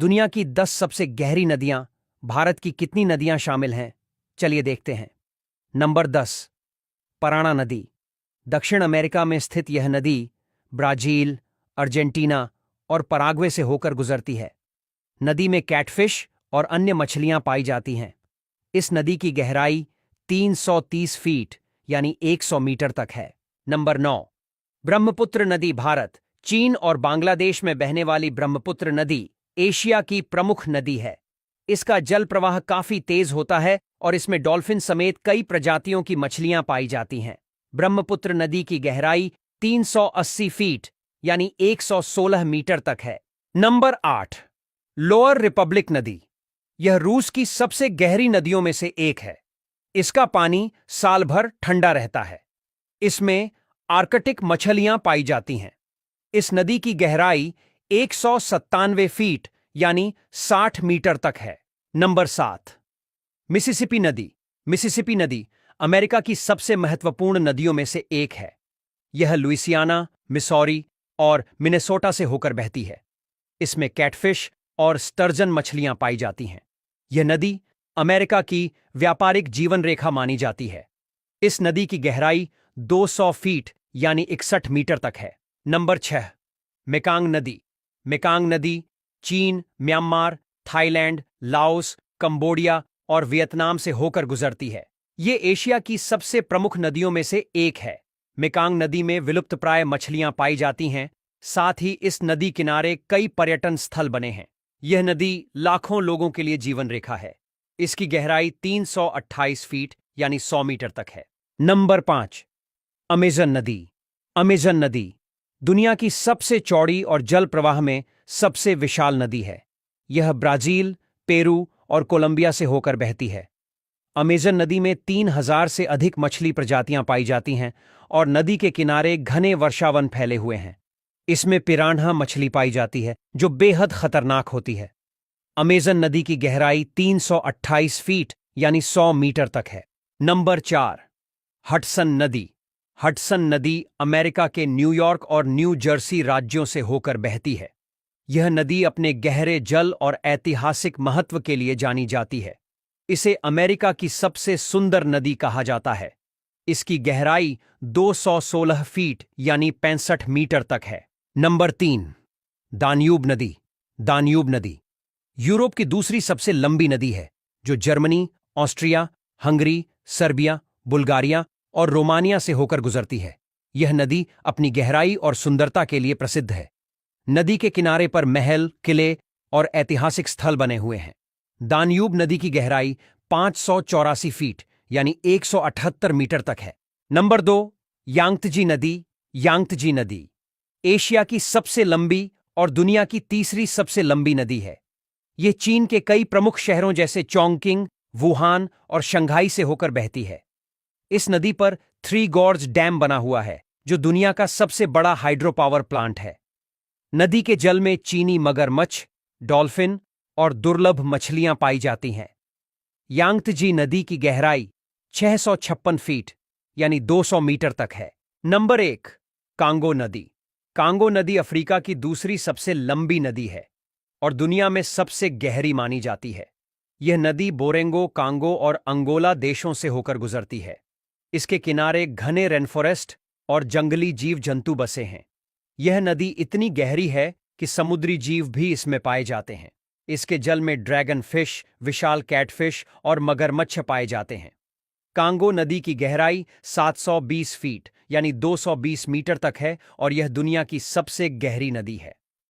दुनिया की 10 सबसे गहरी नदियां। भारत की कितनी नदियां शामिल हैं? चलिए देखते हैं। नंबर 10, पराना नदी। दक्षिण अमेरिका में स्थित यह नदी ब्राजील, अर्जेंटीना और पराग्वे से होकर गुजरती है। नदी में कैटफिश और अन्य मछलियां पाई जाती हैं। इस नदी की गहराई 330 फीट यानी 100 मीटर तक है। नंबर 9, ब्रह्मपुत्र नदी। भारत, चीन और बांग्लादेश में बहने वाली ब्रह्मपुत्र नदी एशिया की प्रमुख नदी है। इसका जल प्रवाह काफी तेज होता है और इसमें डॉल्फिन समेत कई प्रजातियों की मछलियां पाई जाती हैं। ब्रह्मपुत्र नदी की गहराई 380 फीट यानी 116 मीटर तक है। नंबर 8, लोअर रिपब्लिक नदी। यह रूस की सबसे गहरी नदियों में से एक है। इसका पानी साल भर ठंडा रहता है। इसमें आर्कटिक मछलियां पाई जाती हैं। इस नदी की गहराई 197 फीट यानी 60 मीटर तक है। नंबर 7, मिसिसिपी नदी। मिसिसिपी नदी अमेरिका की सबसे महत्वपूर्ण नदियों में से एक है। यह लुइसियाना, मिसौरी और मिनेसोटा से होकर बहती है। इसमें कैटफिश और स्टर्जन मछलियां पाई जाती हैं। यह नदी अमेरिका की व्यापारिक जीवन रेखा मानी जाती है। इस नदी की गहराई 200 फीट यानी 61 मीटर तक है। नंबर 6, मेकांग नदी। मेकांग नदी चीन, म्यांमार, थाईलैंड, लाओस, कंबोडिया और वियतनाम से होकर गुजरती है। ये एशिया की सबसे प्रमुख नदियों में से एक है। मेकांग नदी में विलुप्तप्राय मछलियां पाई जाती हैं। साथ ही इस नदी किनारे कई पर्यटन स्थल बने हैं। यह नदी लाखों लोगों के लिए जीवन रेखा है। इसकी गहराई 328 फीट यानी 100 मीटर तक है। नंबर 5, अमेजन नदी। अमेजन नदी दुनिया की सबसे चौड़ी और जल प्रवाह में सबसे विशाल नदी है। यह ब्राजील, पेरू और कोलंबिया से होकर बहती है। अमेजन नदी में 3000 से अधिक मछली प्रजातियां पाई जाती हैं और नदी के किनारे घने वर्षावन फैले हुए हैं। इसमें पिरान्हा मछली पाई जाती है जो बेहद खतरनाक होती है। अमेजन नदी की गहराई 328 फीट यानी 100 मीटर तक है। नंबर 4, हडसन नदी। हडसन नदी अमेरिका के न्यूयॉर्क और न्यू जर्सी राज्यों से होकर बहती है। यह नदी अपने गहरे जल और ऐतिहासिक महत्व के लिए जानी जाती है। इसे अमेरिका की सबसे सुंदर नदी कहा जाता है। इसकी गहराई 216 फीट यानी 65 मीटर तक है। नंबर 3, दान्यूब नदी। दान्यूब नदी यूरोप की दूसरी सबसे लंबी नदी है, जो Germany, Austria, Hungary, Serbia, Bulgaria और रोमानिया से होकर गुजरती है। यह नदी अपनी गहराई और सुंदरता के लिए प्रसिद्ध है। नदी के किनारे पर महल, किले और ऐतिहासिक स्थल बने हुए हैं। दान्यूब नदी की गहराई 584 फीट यानी 178 मीटर तक है। नंबर 2, यांगत्जी नदी। यांगत्जी नदी एशिया की सबसे लंबी और दुनिया की तीसरी सबसे लंबी नदी है। यह चीन के कई प्रमुख शहरों जैसे चोंगकिंग, वुहान और शंघाई से होकर बहती है। इस नदी पर थ्री गॉर्ज डैम बना हुआ है, जो दुनिया का सबसे बड़ा हाइड्रो पावर प्लांट है। नदी के जल में चीनी मगरमच्छ, डॉल्फिन और दुर्लभ मछलियां पाई जाती हैं। यांगत्जी नदी की गहराई 656 फीट यानी 200 मीटर तक है। नंबर 1, कांगो नदी। कांगो नदी अफ्रीका की दूसरी सबसे लंबी नदी है और दुनिया में सबसे गहरी मानी जाती है। यह नदी बोरेंगो, कांगो और अंगोला देशों से होकर गुजरती है। इसके किनारे घने रेनफॉरेस्ट और जंगली जीव जंतु बसे हैं। यह नदी इतनी गहरी है कि समुद्री जीव भी इसमें पाए जाते हैं। इसके जल में ड्रैगन फिश, विशाल कैटफिश और मगरमच्छ पाए जाते हैं। कांगो नदी की गहराई 720 फीट यानी 220 मीटर तक है और यह दुनिया की सबसे गहरी नदी है।